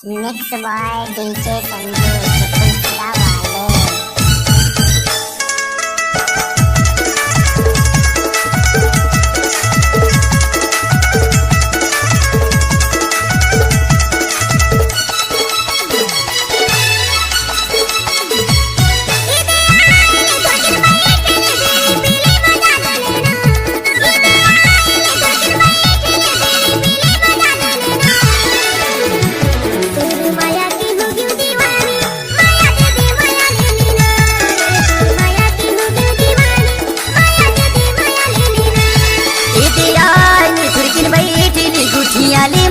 Mixed by DJ Sanju Sukulpura वाले।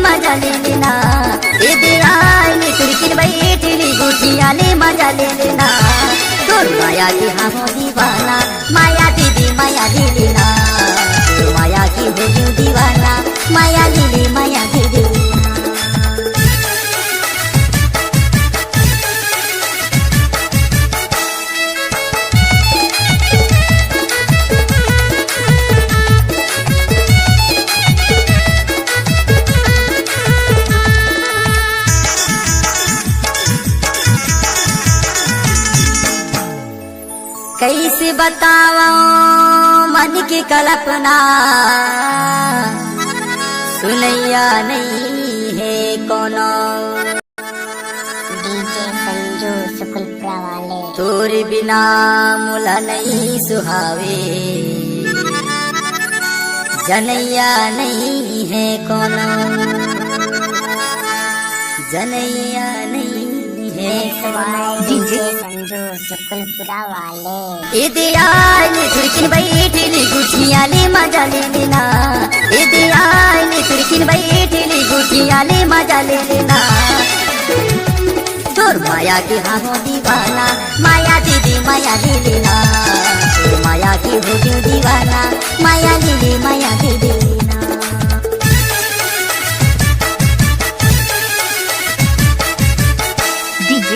मजा ले लेना गुठियाले मजा ले लेना तोर माया की हम दीवाना माया दीदी माया ले लेना तोर माया की हो गई दीवाना माया ले माया दे लेना। कैसे बताओ मन की कल्पना सुनैया नहीं है कोनो DJ संजू सुकुलपुरा वाले। तोरे बिना मुला नहीं सुहावे जनैया नहीं है कोनो जनैया नहीं है DJ संजू सुकुलपुरा वाले। तुर्किन बैठली गुठियाले मजा ले लेना तुर्किन बैठली गुठियाले मजा ले लेना तोर माया की हम दीवाना माया दीदी माया ले लेना तोर माया की हो गई दीवाना माया ले माया दे लेना। DJ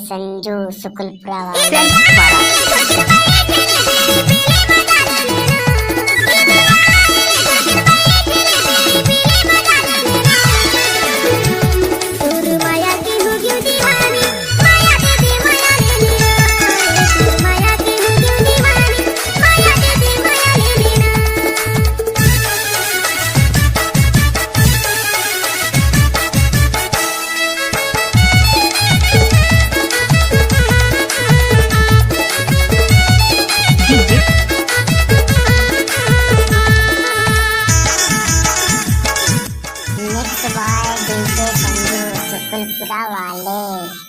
संजू सुकुलपुरा वाले।